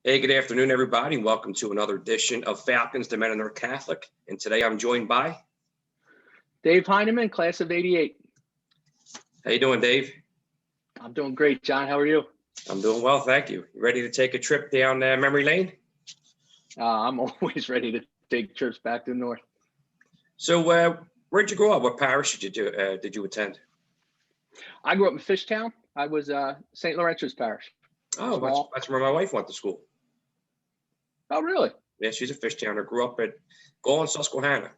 Hey, good afternoon, everybody. Welcome to another edition of Falcons, the Men and Their Catholic. And today I'm joined by Dave Heineman, class of '88. How you doing, Dave? I'm doing great, John. How are you? I'm doing well, thank you. You ready to take a trip down memory lane? I'm always ready to take trips back to the north. So, where'd you grow up? What parish did you attend? I grew up in Fishtown. I was St. Laurentius Parish. Oh, that's where my wife went to school. Oh, really? Yeah, she's a Fishtowner. Grew up at Gaul and Susquehanna.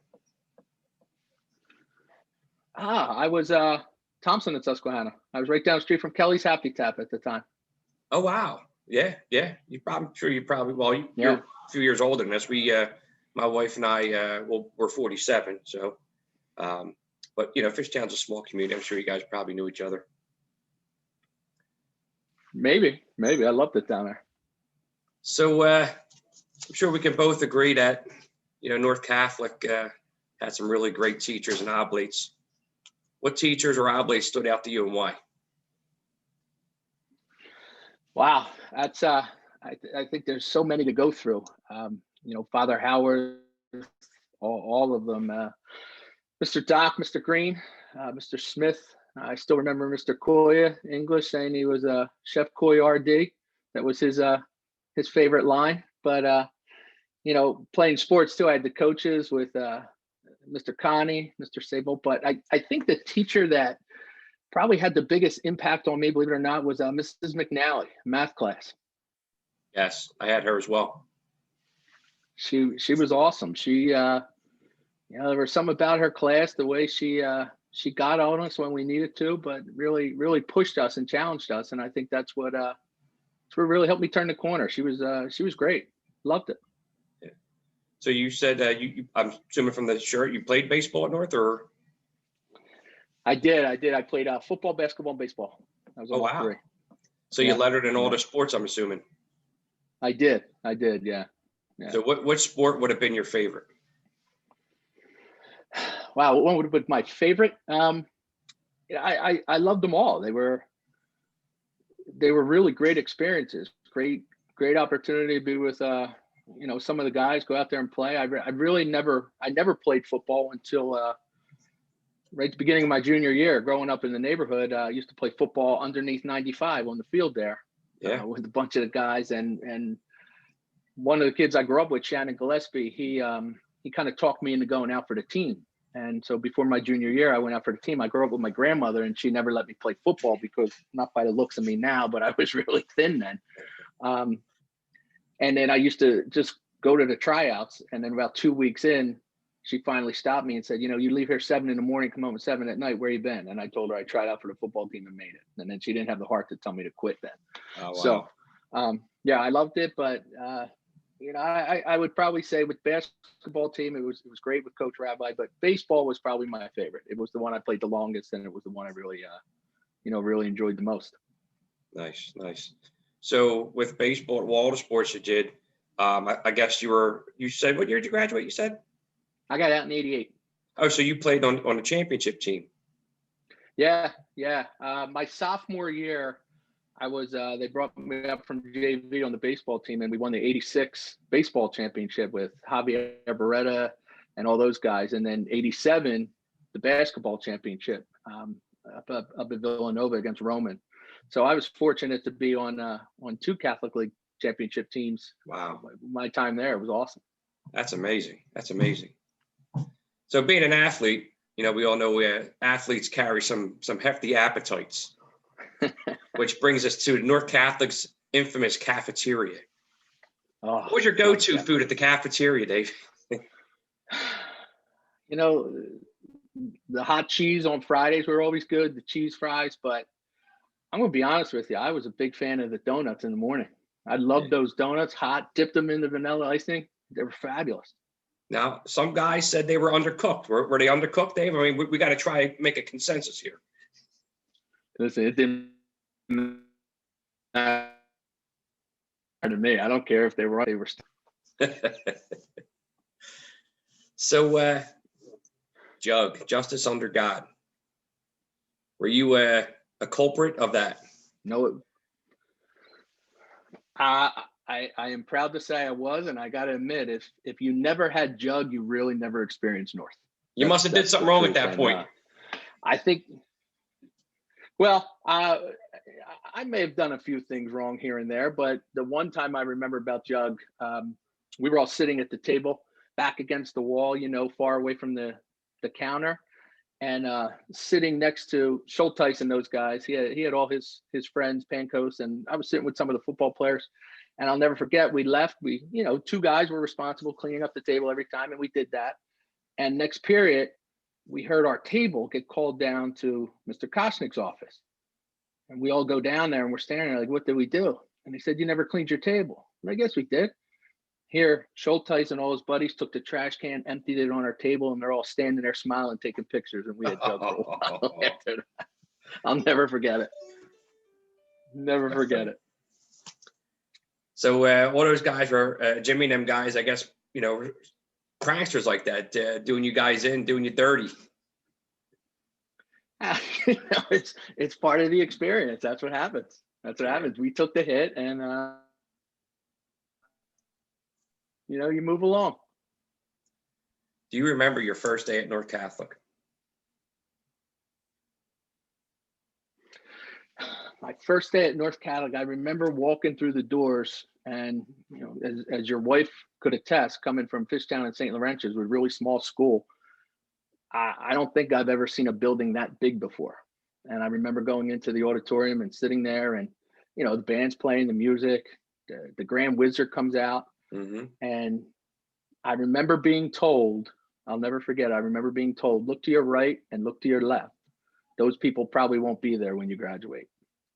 I was Thompson at Susquehanna. I was right down the street from Kelly's Happy Tap at the time. Oh, wow. Yeah. You're probably you're a few years older than us. My wife and I, we're 47. So, but Fishtown's a small community. I'm sure you guys probably knew each other. Maybe. I loved it down there. So, I'm sure we can both agree that, North Catholic had some really great teachers and oblates. What teachers or oblates stood out to you and why? Wow, that's I think there's so many to go through. Father Howard, all of them. Mr. Doc, Mr. Green, Mr. Smith. I still remember Mr. Koya English saying he was a Chef Koya RD. That was his favorite line. But playing sports too, I had the coaches with Mr. Connie, Mr. Sable. But I think the teacher that probably had the biggest impact on me, believe it or not, was Mrs. McNally, math class. Yes, I had her as well. She was awesome. She there was something about her class, the way she got on us when we needed to, but really pushed us and challenged us. And I think that's what really helped me turn the corner. She was great. Loved it. Yeah. So you said I'm assuming from the shirt you played baseball at North, or? I did. I played football, basketball, and baseball. That was all three. So you lettered in all the sports, I'm assuming. I did. Yeah. So what sport would have been your favorite? Wow, what would have been my favorite? I loved them all. They were really great experiences. Great opportunity to be with some of the guys, go out there and play. I never played football until right at the beginning of my junior year. Growing up in the neighborhood, I used to play football underneath 95 on the field there. With a bunch of the guys, and one of the kids I grew up with, Shannon Gillespie, he kind of talked me into going out for the team. And so before my junior year, I went out for the team. I grew up with my grandmother, and she never let me play football because, not by the looks of me now, but I was really thin then. And then I used to just go to the tryouts. And then about 2 weeks in, she finally stopped me and said, you leave here 7 a.m, come home at 7 p.m. Where you been? And I told her I tried out for the football team and made it. And then she didn't have the heart to tell me to quit then. Oh, wow. So, I loved it. But, I would probably say with basketball team, it was great with Coach Rabbi, but baseball was probably my favorite. It was the one I played the longest, and it was the one I really, really enjoyed the most. Nice. So with baseball, all the sports you did, I guess you said, what year did you graduate? You said? I got out in '88. Oh, so you played on the championship team? Yeah. My sophomore year, I was. They brought me up from JV on the baseball team, and we won the '86 baseball championship with Javier Beretta and all those guys. And then '87, the basketball championship up at Villanova against Roman. So I was fortunate to be on 2 Catholic League championship teams. Wow, my time there was awesome. That's amazing. So being an athlete, we all know athletes carry some hefty appetites. Which brings us to North Catholic's infamous cafeteria. What was your go-to food at the cafeteria, Dave? The hot cheese on Fridays were always good, the cheese fries, but I'm going to be honest with you. I was a big fan of the donuts in the morning. I loved those donuts, hot, dipped them in the vanilla icing. They were fabulous. Now, some guys said they were undercooked. Were they undercooked, Dave? I mean, we got to try and make a consensus here. Listen, it didn't matter to me. I don't care if they were. They were. So, Jug, justice under God. Were you a culprit of that? No. I I am proud to say I was, and I got to admit, if you never had Jug, you really never experienced North. You must have did something wrong at that point. I think. Well, I may have done a few things wrong here and there, but the one time I remember about Jug, we were all sitting at the table, back against the wall, far away from the counter, and sitting next to Schulteis and those guys. He had all his friends, Pancos, and I was sitting with some of the football players. And I'll never forget, we left. We, two guys were responsible cleaning up the table every time, and we did that. And next period, we heard our table get called down to Mr. Koschnick's office. And we all go down there, and we're standing there like, what did we do? And he said, you never cleaned your table. And I guess we did. Here, Schulteis and all his buddies took the trash can, emptied it on our table, and they're all standing there smiling, taking pictures. And we had Jug for a while after that. I'll never forget it. Never forget it. So all those guys were, Jimmy and them guys, I guess, pranksters like that, doing you guys in, doing you dirty. It's part of the experience. That's what happens. We took the hit, and you move along. Do you remember your first day at North Catholic? My first day at North Catholic, I remember walking through the doors, and as your wife could attest, coming from Fishtown and St. Laurentius, with really small school, I don't think I've ever seen a building that big before. And I remember going into the auditorium and sitting there, and the band's playing the music, the Grand Wizard comes out, and I remember being told, I'll never forget, I remember being told, look to your right and look to your left. Those people probably won't be there when you graduate.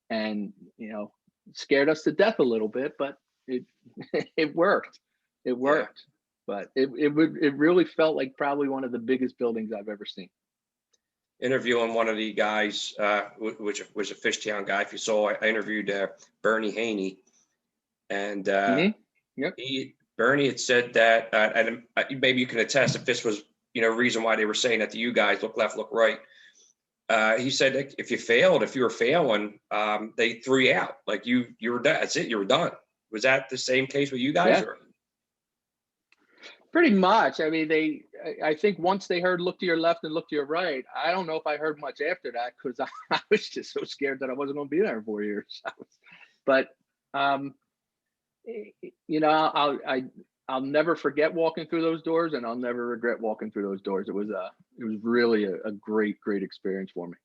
And it scared us to death a little bit, but it worked. It worked. Yeah. But it really felt like probably one of the biggest buildings I've ever seen. Interviewing one of the guys, which was a Fishtown guy. If you saw, I interviewed Bernie Haney, and Bernie had said that, and maybe you can attest if this was reason why they were saying that to you guys, look left, look right. He said if you were failing, they threw you out. Like you were done. That's it. You were done. Was that the same case with you guys? Yeah. Or? Pretty much. I mean, I think once they heard look to your left and look to your right, I don't know if I heard much after that, because I was just so scared that I wasn't going to be there in 4 years. But, I'll never forget walking through those doors, and I'll never regret walking through those doors. It was really a great experience for me.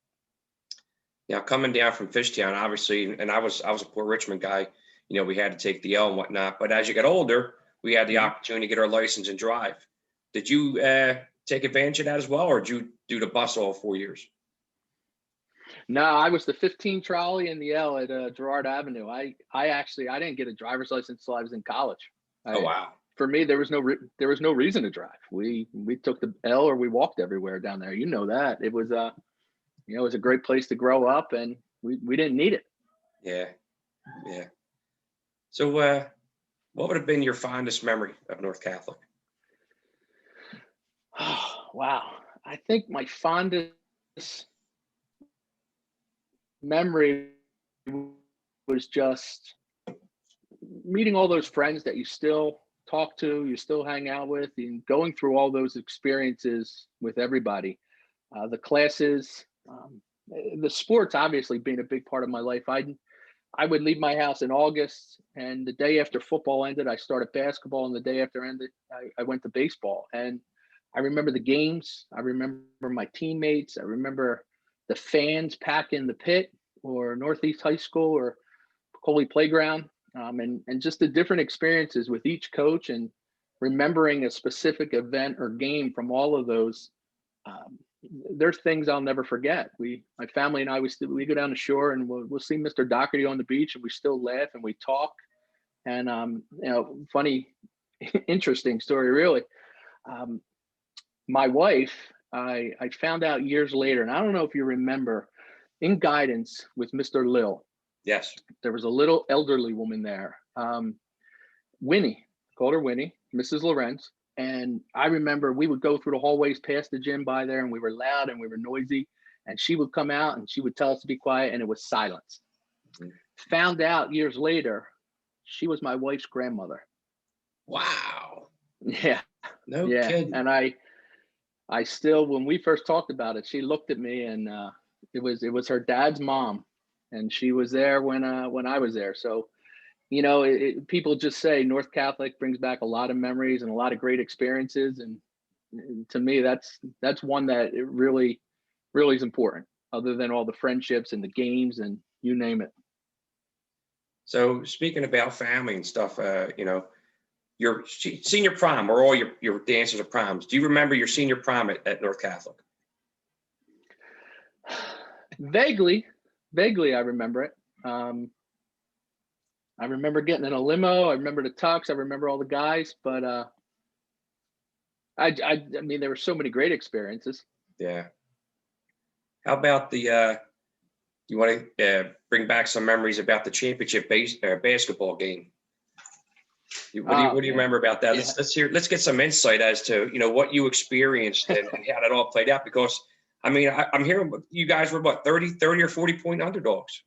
Yeah, coming down from Fishtown, obviously, and I was a Port Richmond guy. We had to take the L and whatnot. But as you get older, we had the opportunity to get our license and drive. Did you take advantage of that as well, or did you do the bus all 4 years? No, I was the 15 trolley and the L at Girard Avenue. I didn't get a driver's license until I was in college. Oh wow! For me, there was no reason to drive. We took the L, or we walked everywhere down there. That it was it was a great place to grow up, and we didn't need it. Yeah. So, what would have been your fondest memory of North Catholic? Oh, wow. I think my fondest memory was just meeting all those friends that you still talk to, you still hang out with, and going through all those experiences with everybody. The classes, the sports obviously being a big part of my life. I would leave my house in August, and the day after football ended, I started basketball, and the day after ended, I went to baseball. And I remember the games. I remember my teammates. I remember the fans packing the pit, or Northeast High School, or Coley Playground, and just the different experiences with each coach, and remembering a specific event or game from all of those. There's things I'll never forget. My family and I, we go down the shore, and we'll see Mr. Doherty on the beach, and we still laugh and we talk. And funny, interesting story, really. My wife, I found out years later, and I don't know if you remember, in guidance with Mr. Lill. Yes. There was a little elderly woman there, Winnie, called her Winnie, Mrs. Lorenz. And I remember we would go through the hallways past the gym by there, and we were loud and we were noisy, and she would come out and she would tell us to be quiet, and it was silence. Found out years later She was my wife's grandmother. Wow. Yeah. No Yeah. kidding. And I still, when we first talked about it, she looked at me, and it was her dad's mom, and she was there when I was there. So, people just say North Catholic brings back a lot of memories and a lot of great experiences, and to me, that's one that it really, really is important. Other than all the friendships and the games and you name it. So speaking about family and stuff, your senior prom or all your dances or proms. Do you remember your senior prom at North Catholic? Vaguely, I remember it. I remember getting in a limo. I remember the tux. I remember all the guys, but I mean, there were so many great experiences. Yeah. How about you want to bring back some memories about the championship basketball game? What do you Man. remember about that? Yeah. Let's get some insight as to what you experienced and how that all played out. Because I mean, I'm hearing you guys were what 30 or 40-point underdogs.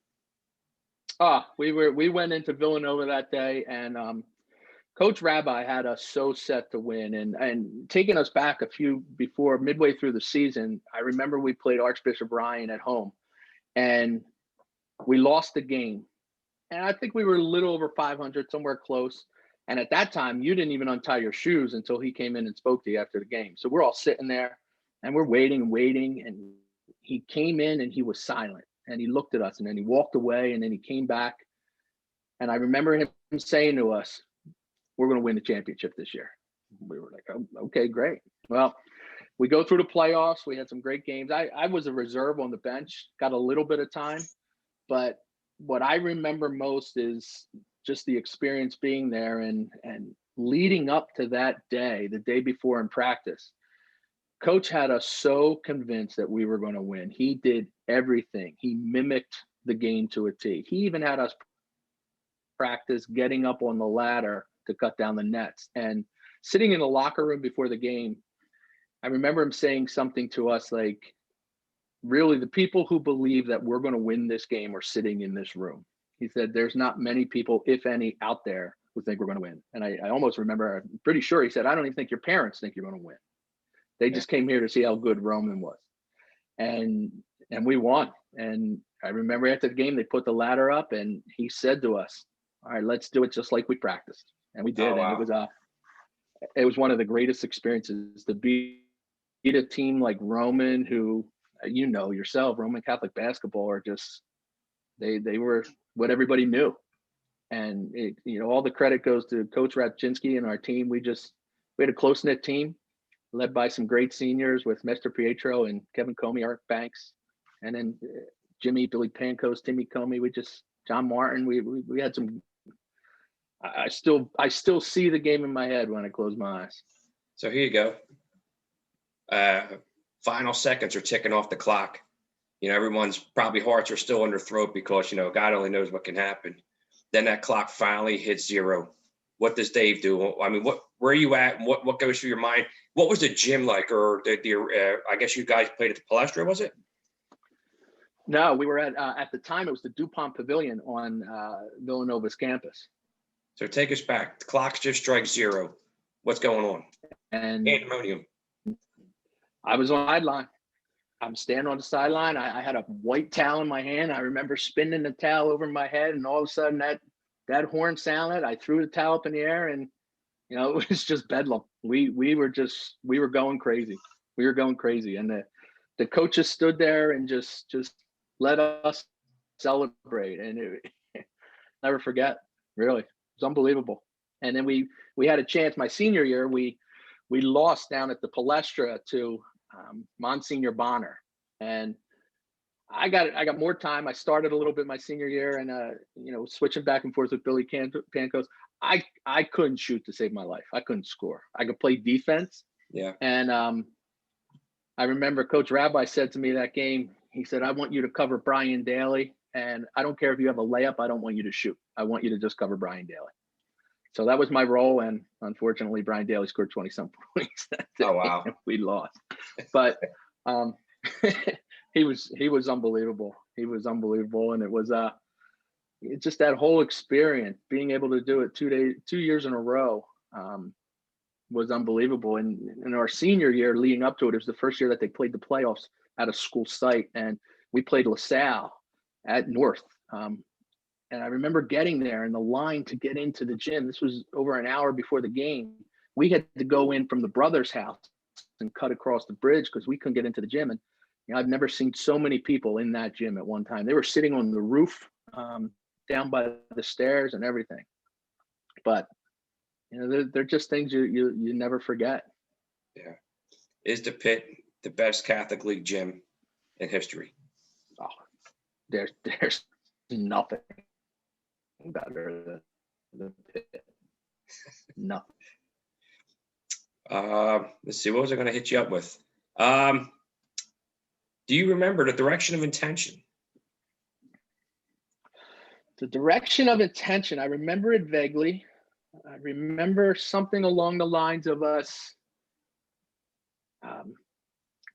We went into Villanova that day, and Coach Rabbi had us so set to win, and taking us back before midway through the season. I remember we played Archbishop Ryan at home, and we lost the game. And I think we were a little over 500, somewhere close. And at that time, you didn't even untie your shoes until he came in and spoke to you after the game. So we're all sitting there, and we're waiting and waiting. And he came in, and he was silent, and he looked at us, and then he walked away, and then he came back. And I remember him saying to us, "We're going to win the championship this year." We were like, "Oh, okay, great." Well, we go through the playoffs. We had some great games. I was a reserve on the bench, got a little bit of time, but what I remember most is just the experience being there, and leading up to that day, the day before in practice. Coach had us so convinced that we were going to win. He did everything. He mimicked the game to a T. He even had us practice getting up on the ladder to cut down the nets. And sitting in the locker room before the game, I remember him saying something to us like, really, the people who believe that we're going to win this game are sitting in this room. He said, there's not many people, if any, out there who think we're going to win. And I almost remember, I'm pretty sure he said, I don't even think your parents think you're going to win. They just came here to see how good Roman was. And we won. And I remember after the game, they put the ladder up, and he said to us, all right, let's do it just like we practiced. And we did. Oh, wow. And it was one of the greatest experiences to beat a team like Roman, who, yourself, Roman Catholic basketball are just, they were what everybody knew. And all the credit goes to Coach Rapczynski and our team. We had a close-knit team led by some great seniors with Mr. Pietro and Kevin Comey, Eric Banks, and then Jimmy, Billy Pancos, Timmy Comey. John Martin. We had some. I still see the game in my head when I close my eyes. So here you go. Final seconds are ticking off the clock. Everyone's probably hearts are still in their throat because, God only knows what can happen. Then that clock finally hits zero. What does Dave do? I mean, where are you at? And what goes through your mind? What was the gym like? Or I guess you guys played at the Palestra, was it? No, we were at the time, it was the DuPont Pavilion on Villanova's campus. So take us back. The clock just strikes zero. What's going on? And Pandemonium. I was on the sideline. I'm standing on the sideline. I had a white towel in my hand. I remember spinning the towel over my head, and all of a sudden that horn sounded. I threw the towel up in the air, and it was just bedlam. We were going crazy. We were going crazy, and the coaches stood there and just let us celebrate, and never forget. Really, it was unbelievable. And then we had a chance. My senior year, we lost down at the Palestra to Monsignor Bonner, and I got more time. I started a little bit my senior year, and switching back and forth with Billy Pancos. I couldn't shoot to save my life. I couldn't score. I could play defense. Yeah. And I remember Coach Rabbi said to me that game, he said, I want you to cover Brian Daly, and I don't care if you have a layup. I don't want you to shoot. I want you to just cover Brian Daly. So that was my role, and unfortunately, Brian Daly scored 20-some points. Oh, wow. We lost. But he was unbelievable. He was unbelievable, and it was just that whole experience, being able to do it 2 years in a row, was unbelievable. And in our senior year leading up to it, it was the first year that they played the playoffs at a school site, and we played LaSalle at North. And I remember getting there and the line to get into the gym. This was over an hour before the game. We had to go in from the brother's house and cut across the bridge because we couldn't get into the gym. And I've never seen so many people in that gym at one time. They were sitting on the roof, down by the stairs and everything. But they're just things you never forget. Yeah. Is the Pit the best Catholic League gym in history? Oh, there's nothing better than the Pit. Nothing. Let's see. What was I going to hit you up with? Do you remember the direction of intention? The direction of intention. I remember it vaguely. I remember something along the lines of us.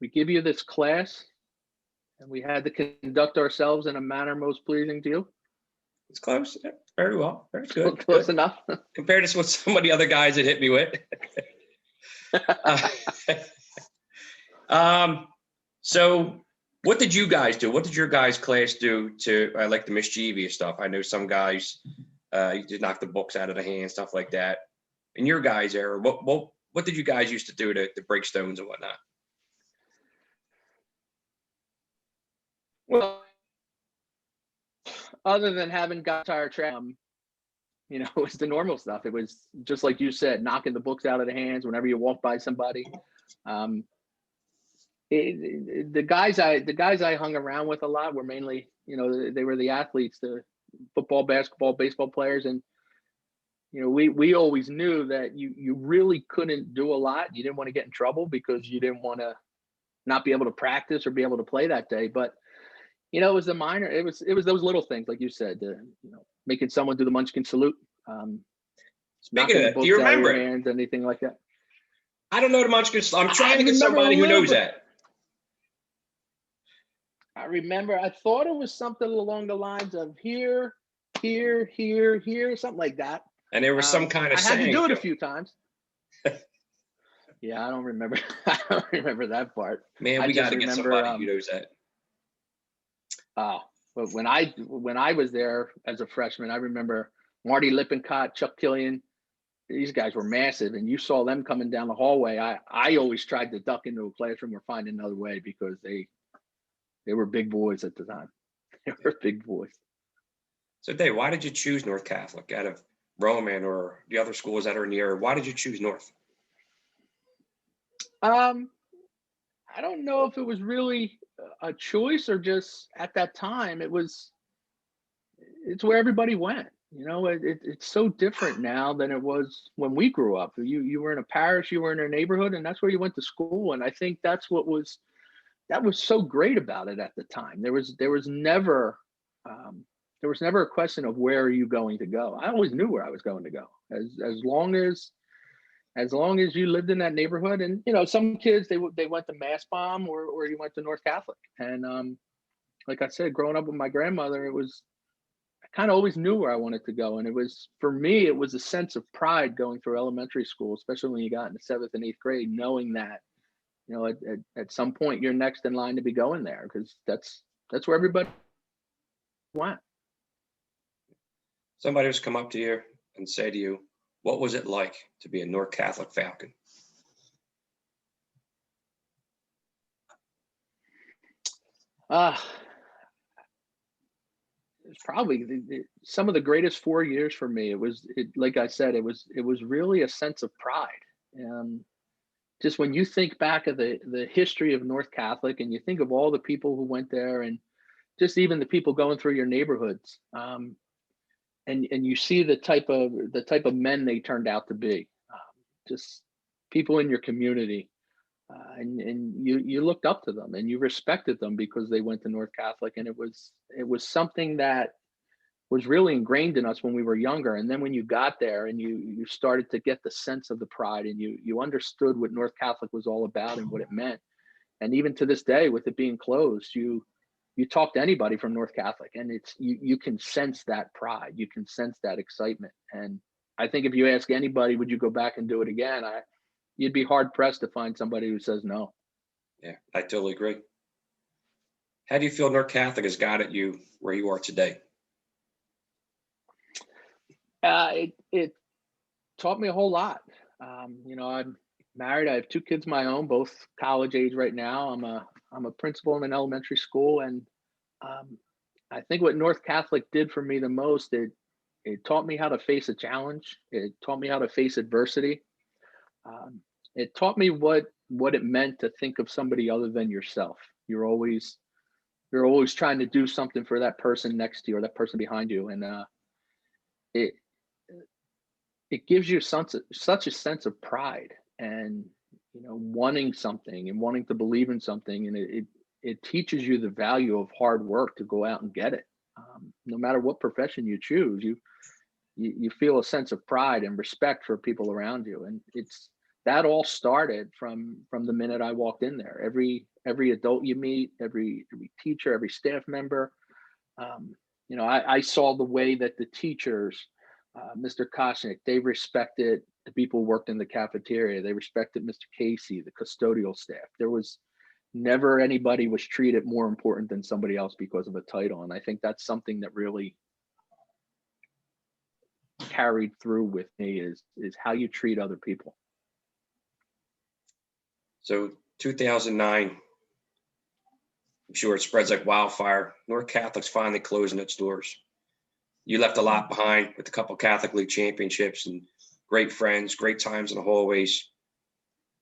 We give you this class, and we had to conduct ourselves in a manner most pleasing to you. It's close. Yeah, very well. Very good. Close Good. enough. Compared to what some of the other guys had hit me with. So what did you guys do? What did your guys' class do to like the mischievous stuff? I know some guys you just knock the books out of the hand, stuff like that. In your guys' era, what did you guys used to do to break stones and whatnot? Well, other than having got tire track, it was the normal stuff. It was just like you said, knocking the books out of the hands whenever you walk by somebody. The guys I hung around with a lot were mainly, they were the athletes, the football, basketball, baseball players. And, we always knew that you really couldn't do a lot. You didn't want to get in trouble because you didn't want to not be able to practice or be able to play that day. But, it was the minor, it was those little things, like you said, making someone do the Munchkin salute. Speaking of that, do you remember it? Hands, anything like that? I don't know the Munchkin. I'm trying to get somebody who knows that. I remember, I thought it was something along the lines of here, here, here, here, something like that. And there was some kind of I had saying. to do it a few times. Yeah, I don't remember. I don't remember that part. Man, we got to get somebody who knows that. But when I was there as a freshman, I remember Marty Lippincott, Chuck Killian. These guys were massive, and you saw them coming down the hallway. I always tried to duck into a classroom or find another way because they were big boys at the time. They were big boys. So, Dave, why did you choose North Catholic out of Roman or the other schools that are in the area? Why did you choose North? I don't know if it was really a choice or just at that time it's where everybody went. It's so different now than it was when we grew up. You were in a parish, you were in a neighborhood, and that's where you went to school. And I think that's what was so great about it at the time. There was never a question of where are you going to go. I always knew where I was going to go as long as you lived in that neighborhood. And some kids they went to Mass Bomb or you went to North Catholic. And like I said, growing up with my grandmother, I kind of always knew where I wanted to go. And for me, it was a sense of pride going through elementary school, especially when you got into 7th and 8th grade, knowing that at some point you're next in line to be going there, because that's where everybody went. Somebody was come up to you and say to you, what was it like to be a North Catholic Falcon? It's probably some of the greatest 4 years for me. Like I said, it was really a sense of pride. Just when you think back of the history of North Catholic and you think of all the people who went there and just even the people going through your neighborhoods, and you see the type of men they turned out to be, just people in your community, and you looked up to them and you respected them because they went to North Catholic. And it was something that was really ingrained in us when we were younger. And then when you got there and you started to get the sense of the pride and you understood what North Catholic was all about and what it meant. And even to this day, with it being closed, you you talk to anybody from North Catholic, and it's you can sense that pride, you can sense that excitement. And I think if you ask anybody, would you go back and do it again? You'd be hard pressed to find somebody who says no. Yeah, I totally agree. How do you feel North Catholic has guided you where you are today? It taught me a whole lot. I'm married. I have two kids of my own, both college age right now. I'm a principal in an elementary school, and um, I think what North Catholic did for me the most, it taught me how to face a challenge. It taught me how to face adversity. Um, it taught me what it meant to think of somebody other than yourself. You're always trying to do something for that person next to you or that person behind you, and it it gives you such a sense of pride, and wanting something and wanting to believe in something, and it teaches you the value of hard work to go out and get it. No matter what profession you choose, you feel a sense of pride and respect for people around you, and it's that all started from the minute I walked in there. Every adult you meet, every teacher, every staff member, I saw the way that the teachers, Mr. Koshnik, they respected the people who worked in the cafeteria. They respected Mr. Casey, the custodial staff. There was never anybody was treated more important than somebody else because of a title. And I think that's something that really carried through with me is how you treat other people. So 2009, I'm sure it spreads like wildfire. North Catholic's finally closing its doors. You left a lot behind with a couple Catholic League championships and great friends, great times in the hallways.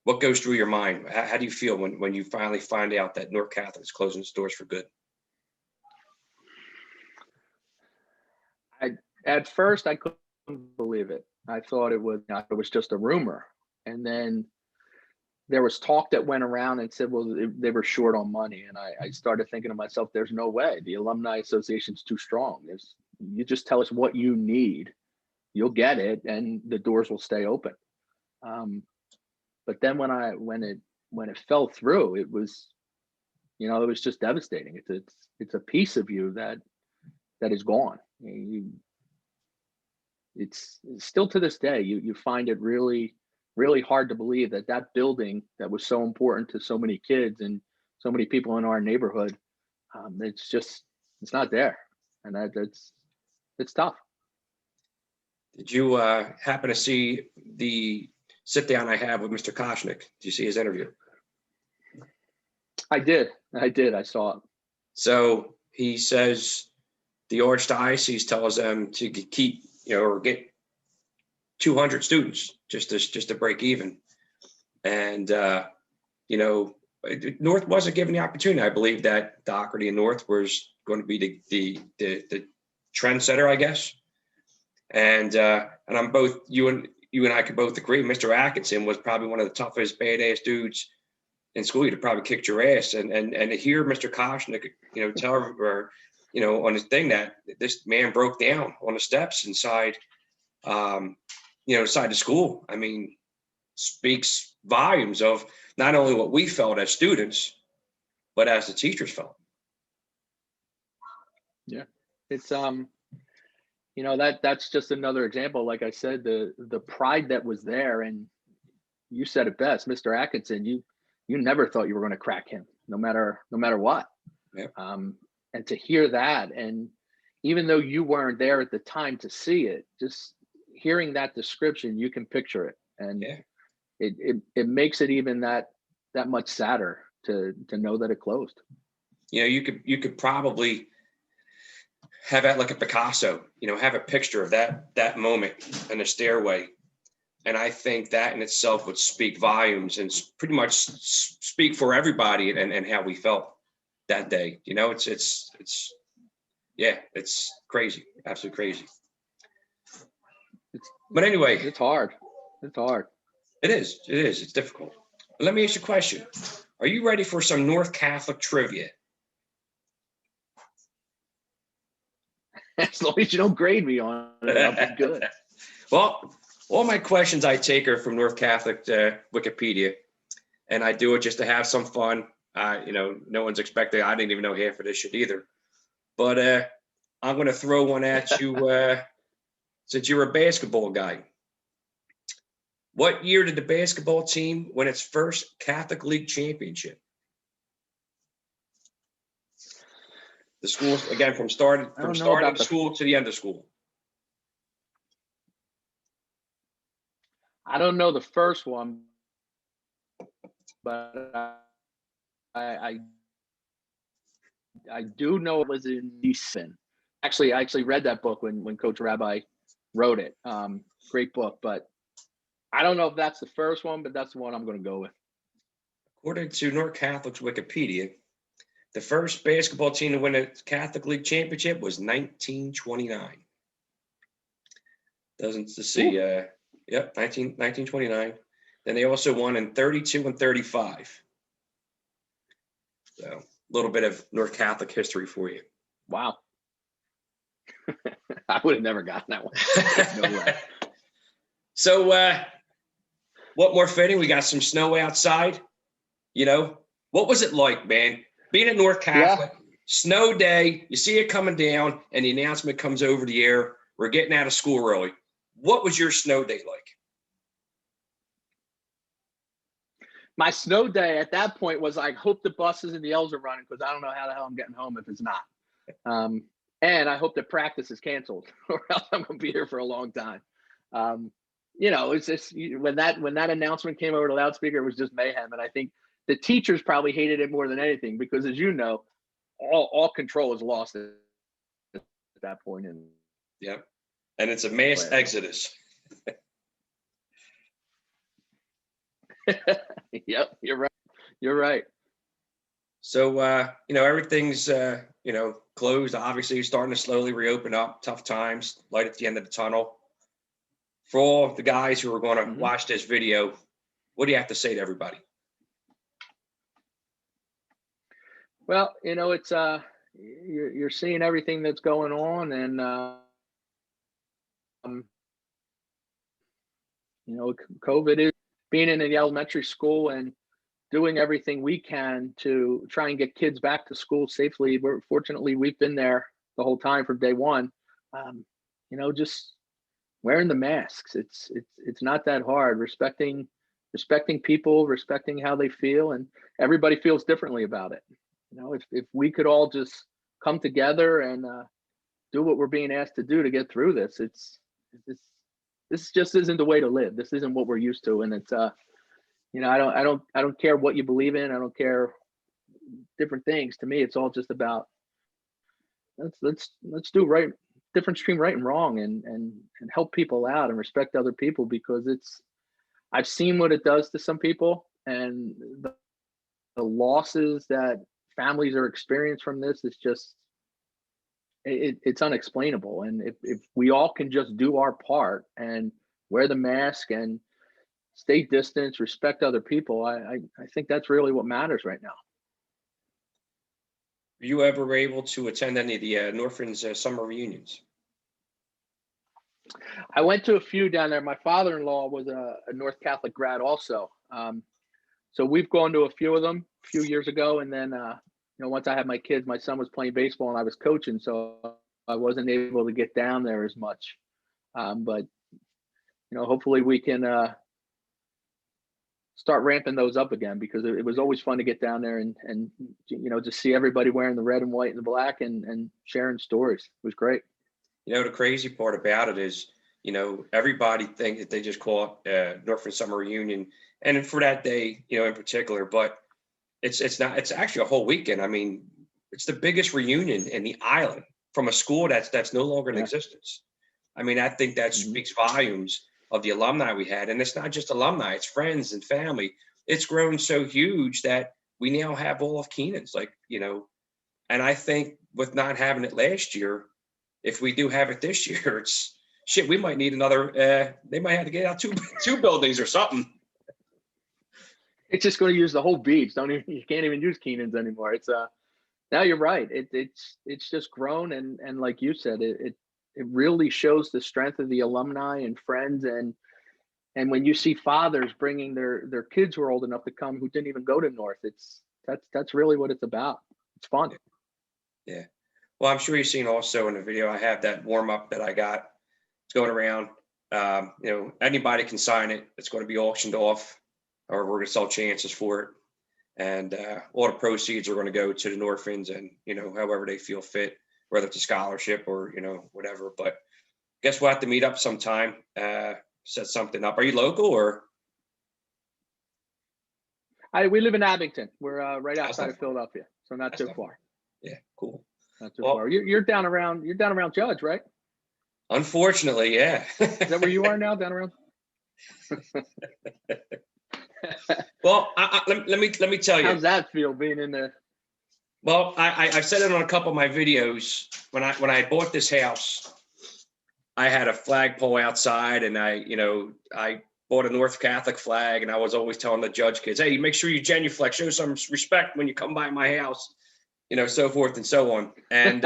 What goes through your mind? How do you feel when you finally find out that North Catholic is closing its doors for good? At first, I couldn't believe it. I thought it was just a rumor. And then there was talk that went around and said, well, they were short on money. And I started thinking to myself, there's no way. The Alumni Association's too strong. You just tell us what you need, you'll get it, and the doors will stay open. But then when it fell through, it was just devastating. It's a piece of you that is gone. It's still to this day, you find it really, really hard to believe that building that was so important to so many kids and so many people in our neighborhood, it's not there, and it's tough. Did you happen to see the sit down I have with Mr. Koshnik? Did you see his interview? I did. I saw it. So he says the Archdiocese tells them to keep, or get 200 students just to break even. And, North wasn't given the opportunity. I believe that Doherty and North was going to be the trendsetter, I guess. And I'm both, you and I could both agree, Mr. Atkinson was probably one of the toughest, badass dudes in school. You'd have probably kicked your ass. And to hear Mr. Koshnik, tell her, on his thing that this man broke down on the steps inside, inside the school, I mean, speaks volumes of not only what we felt as students, but as the teachers felt. Yeah, it's that's just another example. Like I said, the pride that was there, and you said it best, Mr. Atkinson. You never thought you were going to crack him, no matter what. Yeah. And to hear that, and even though you weren't there at the time to see it, just hearing that description, you can picture it, and yeah. it makes it even that much sadder to know that it closed. You could probably have that like a Picasso, have a picture of that moment in the stairway. And I think that in itself would speak volumes and pretty much speak for everybody and how we felt that day. It's crazy, absolutely crazy. But anyway, it's hard. It is. It's difficult. But let me ask you a question. Are you ready for some North Catholic trivia? As long as you don't grade me on it, I'll be good. Well, all my questions I take are from North Catholic Wikipedia, and I do it just to have some fun. No one's expecting. I didn't even know half of this shit either. But I'm going to throw one at you since you're a basketball guy. What year did the basketball team win its first Catholic League championship? The schools, again, from starting of school to the end of school. I don't know the first one, but I do know it was in Easton. Actually, I read that book when Coach Rabbi wrote it. Great book, but I don't know if that's the first one, but that's the one I'm going to go with. According to North Catholic's Wikipedia, the first basketball team to win a Catholic League championship was 1929. Doesn't to see, 1929. Then they also won in 32 and 35. So a little bit of North Catholic history for you. Wow. I would have never gotten that one. No way. So what more fitting? We got some snow outside. What was it like, man? Being at North Catholic, snow day, you see it coming down, and the announcement comes over the air. We're getting out of school early. What was your snow day like? My snow day at that point was I hope the buses and the L's are running because I don't know how the hell I'm getting home if it's not. And I hope that practice is canceled or else I'm going to be here for a long time. It's just when that announcement came over the loudspeaker, it was just mayhem. And I think the teachers probably hated it more than anything because, as you know, all control is lost at that point. And and it's a mass exodus. Yep, you're right. You're right. So everything's closed. Obviously, starting to slowly reopen up. Tough times, light at the end of the tunnel. For all the guys who are going to watch this video, what do you have to say to everybody? Well, it's you're seeing everything that's going on, and COVID is being in the elementary school and doing everything we can to try and get kids back to school safely. Fortunately, we've been there the whole time from day one. Just wearing the masks. It's not that hard. Respecting people, respecting how they feel, and everybody feels differently about it. If we could all just come together and do what we're being asked to do to get through this, this just isn't the way to live. This isn't what we're used to, and it's I don't care what you believe in. I don't care different things. To me, it's all just about let's do right, difference between right and wrong, and help people out and respect other people, because I've seen what it does to some people, and the losses that families are experiencing from this is just it's unexplainable. And if we all can just do our part and wear the mask and stay distance, respect other people, I think that's really what matters right now. Were you ever able to attend any of the Northridge summer reunions? I went to a few down there. My father-in-law was a North Catholic grad also. So we've gone to a few of them a few years ago. And then, once I had my kids, my son was playing baseball and I was coaching, so I wasn't able to get down there as much. But, hopefully we can start ramping those up again, because it was always fun to get down there and just see everybody wearing the red and white and the black and sharing stories. It was great. The crazy part about it is, everybody thinks that they just call it Northridge Summer Reunion, and for that day, in particular, but it's not. It's actually a whole weekend. I mean, it's the biggest reunion in the island from a school that's no longer in existence. I mean, I think that speaks volumes of the alumni we had, and it's not just alumni; it's friends and family. It's grown so huge that we now have all of Keenan's, and I think with not having it last year, if we do have it this year, it's shit. We might need another. They might have to get out two buildings or something. It's just going to use the whole beach. You can't even use Keenan's anymore. It's now you're right. It's just grown, and like you said, it really shows the strength of the alumni and friends, and when you see fathers bringing their kids who are old enough to come who didn't even go to North, it's that's really what it's about. It's fun. Yeah. Well, I'm sure you've seen also in the video, I have that warm up that I got. It's going around. Anybody can sign it. It's going to be auctioned off, or we're going to sell chances for it. And all the proceeds are going to go to the orphans and, however they feel fit, whether it's a scholarship or, whatever. But guess we'll have to meet up sometime, set something up. Are you local or? We live in Abington. We're right outside of Philadelphia, so not too far. Yeah, cool. Not too far. You're down around Judge, right? Unfortunately, yeah. Is that where you are now, down around? Well, let me tell you. How's that feel being in there? Well, I've said it on a couple of my videos. When I bought this house, I had a flagpole outside, and I bought a North Catholic flag, and I was always telling the Judge kids, hey, make sure you genuflect, show some respect when you come by my house, so forth and so on. And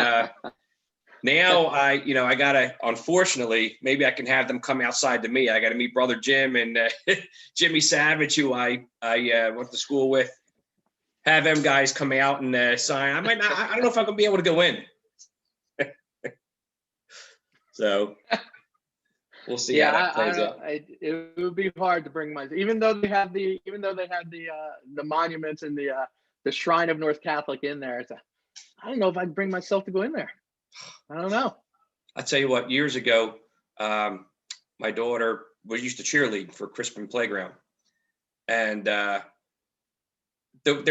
now I gotta, unfortunately, maybe I can have them come outside to me. I got to meet Brother Jim and Jimmy Savage, who I went to school with. Have them guys come out and sign. I don't know if I'm gonna be able to go in. So we'll see how that plays out. It would be hard to bring even though they had the monuments and the Shrine of North Catholic in there. I don't know if I'd bring myself to go in there. I don't know. I'll tell you what, years ago, my daughter used to cheerlead for Crispin Playground. And there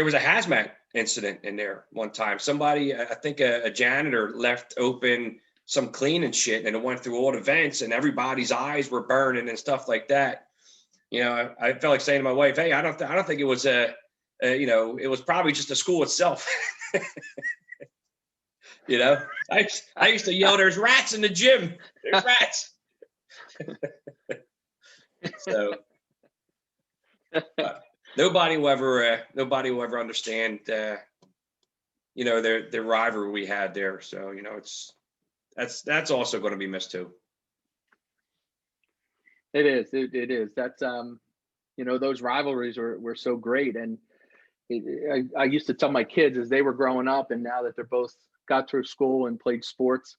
was a hazmat incident in there one time. Somebody, I think a janitor left open some cleaning shit, and it went through all the vents, and everybody's eyes were burning and stuff like that. I felt like saying to my wife, hey, I don't think it was it was probably just the school itself. I used to yell, there's rats in the gym. There's rats. So nobody will ever understand, the rivalry we had there. So, that's also going to be missed too. It is. It is. That's, those rivalries were so great. And I used to tell my kids as they were growing up, and now that they're both got through school and played sports,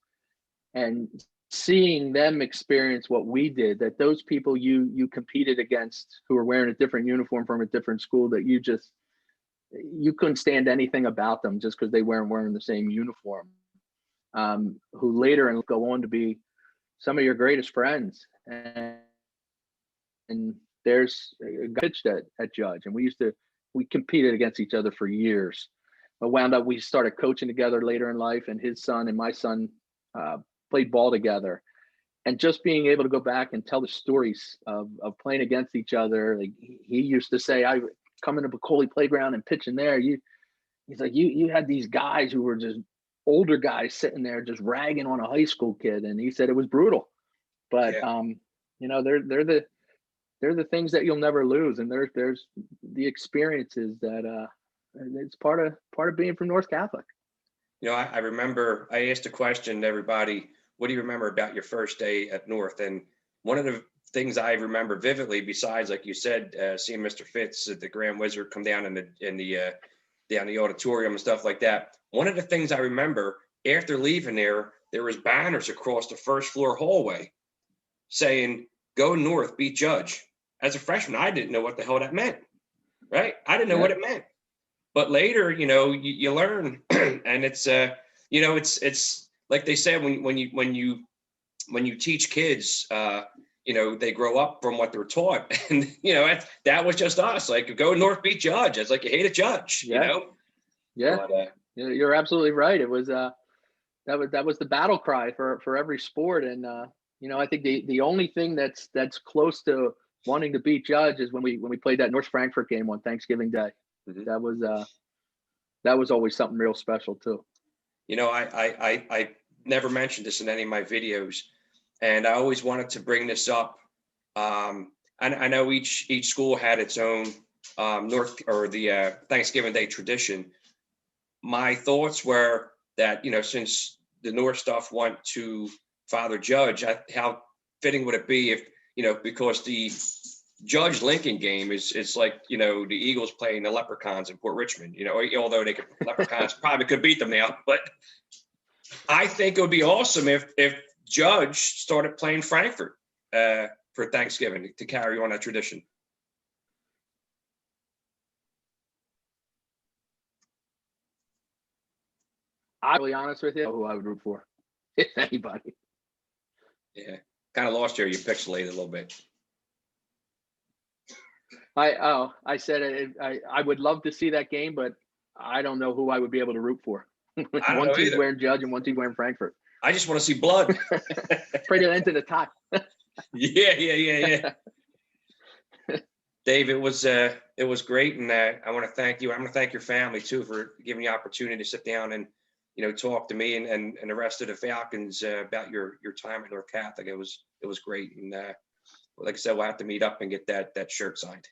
and seeing them experience what we did, that those people you competed against who were wearing a different uniform from a different school, that you couldn't stand anything about them just because they weren't wearing the same uniform, who later and go on to be some of your greatest friends. And there's a guy pitched at Judge, and we competed against each other for years. But wound up, we started coaching together later in life, and his son and my son played ball together. And just being able to go back and tell the stories of playing against each other. Like he used to say, I come into Bacolli Playground and pitching there. He's like, you had these guys who were just older guys sitting there just ragging on a high school kid. And he said it was brutal. But they're the things that you'll never lose. And there's the experiences that it's part of being from North Catholic. I remember I asked a question to everybody, what do you remember about your first day at North? And one of the things I remember vividly, besides, like you said, seeing Mr. Fitz, the Grand Wizard, come down in the auditorium and stuff like that. One of the things I remember after leaving there was banners across the first floor hallway saying, "Go North, beat Judge." As a freshman, I didn't know what the hell that meant. Right? I didn't know what it meant. But later, you learn, and it's it's like they said, when you teach kids, they grow up from what they're taught, and that was just us. Like, go North, beat Judge. It's like you hate a Judge, Yeah. But, you're absolutely right. It was that was the battle cry for every sport, and I think the only thing that's close to wanting to beat Judge is when we played that North Frankfurt game on Thanksgiving Day. Mm-hmm. That was always something real special too. I never mentioned this in any of my videos, and I always wanted to bring this up. I know each school had its own the Thanksgiving Day tradition. My thoughts were that since the North stuff went to Father Judge, how fitting would it be if because Judge Lincoln game is it's like, you know, the Eagles playing the Leprechauns in Port Richmond, you know, although Leprechauns probably could beat them now, but I think it would be awesome if Judge started playing Frankfurt for Thanksgiving to carry on that tradition. I'll be honest with you, who I would root for, if anybody. Yeah, kind of lost here. You pixelated a little bit. I said it, I would love to see that game, but I don't know who I would be able to root for. I don't One know team's either. wearing Judge and one team wearing Frankfurt. I just want to see blood. Pray to end to the tie. Yeah. Dave, it was great, and I want to thank you. I'm going to thank your family too for giving me the opportunity to sit down and, you know, talk to me and the rest of the Falcons about your time at North Catholic. It was great, and like I said, we'll have to meet up and get that shirt signed.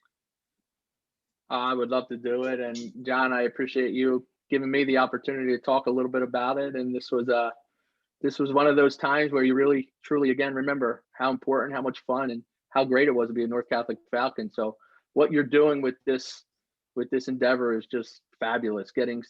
I would love to do it, and John, I appreciate you giving me the opportunity to talk a little bit about it. And this was one of those times where you really, truly, again, remember how important, how much fun, and how great it was to be a North Catholic Falcon. So what you're doing with this endeavor is just fabulous. Getting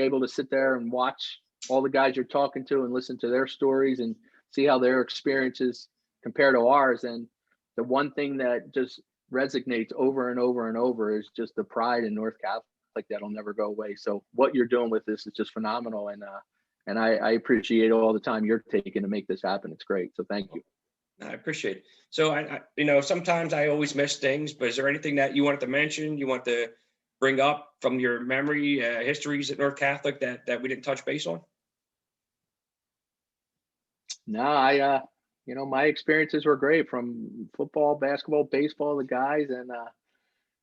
able to sit there and watch all the guys you're talking to and listen to their stories and see how their experiences compare to ours. And the one thing that just resonates over and over and over is just the pride in North Catholic that'll never go away. So what you're doing with this is just phenomenal. And I appreciate all the time you're taking to make this happen. It's great. So thank you. I appreciate it. So I you know, sometimes I always miss things, but is there anything that you wanted to mention, you want to bring up from your memory, histories at North Catholic that we didn't touch base on? No, you know, my experiences were great, from football, basketball, baseball, the guys. And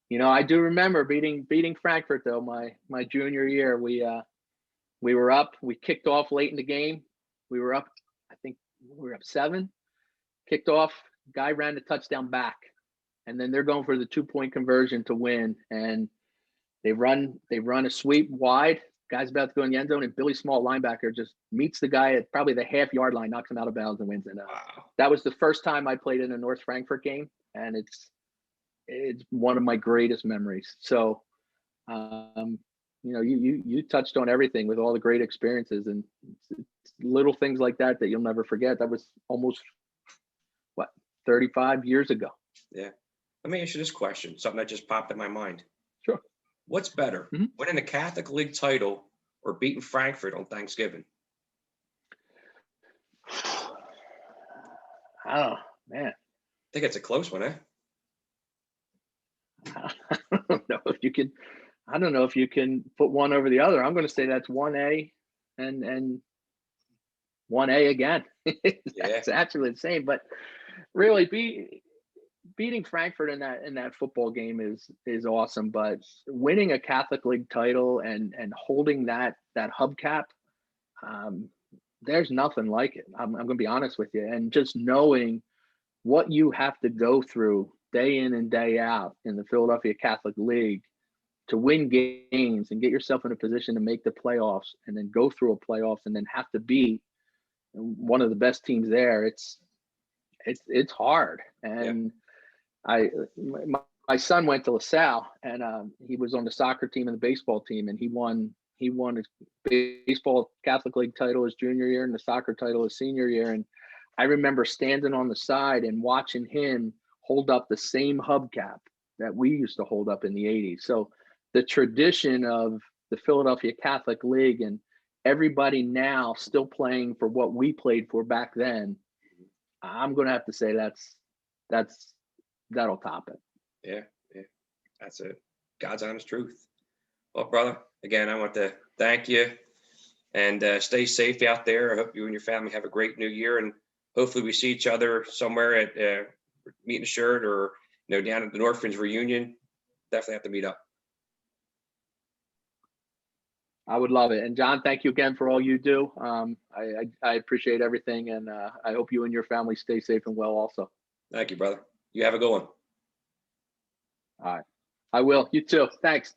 you know, I do remember beating Frankfurt though. My junior year, we were up, we kicked off late in the game. We were up, I think we were up 7, kicked off, guy ran the touchdown back, and then they're going for the 2-point conversion to win. And they run a sweep wide, guy's about to go in the end zone, and Billy Small, linebacker, just meets the guy at probably the half-yard line, knocks him out of bounds and wins. And Wow. that was the first time I played in a North Frankfurt game, and it's one of my greatest memories. So you know, you touched on everything with all the great experiences, and it's little things like that you'll never forget. That was almost 35 years ago. Yeah. Let me ask you this question, something that just popped in my mind. Sure. What's better, winning a Catholic League title or beating Frankfurt on Thanksgiving? Oh, man. I think it's a close one, eh? I don't know if you can put one over the other. I'm going to say that's 1A and 1A again. That's actually the same, but really beating Frankfurt in that football game is awesome. But winning a Catholic League title and holding that hubcap, there's nothing like it. I'm going to be honest with you. And just knowing what you have to go through day in and day out in the Philadelphia Catholic League to win games and get yourself in a position to make the playoffs and then go through a playoffs and then have to beat one of the best teams there. It's hard. And my son went to LaSalle, and he was on the soccer team and the baseball team, and he won his baseball Catholic League title his junior year and the soccer title his senior year. And I remember standing on the side and watching him hold up the same hubcap that we used to hold up in the 80s. So the tradition of the Philadelphia Catholic League and everybody now still playing for what we played for back then, I'm going to have to say that'll top it. Yeah. That's it. God's honest truth. Well, brother, again, I want to thank you, and stay safe out there. I hope you and your family have a great new year, and hopefully we see each other somewhere at meeting a shirt, or, you know, down at the Orphans reunion. Definitely have to meet up. I would love it. And John, thank you again for all you do. I appreciate everything, and I hope you and your family stay safe and well also. Thank you, brother. You have a good one. All right. I will. You too. Thanks.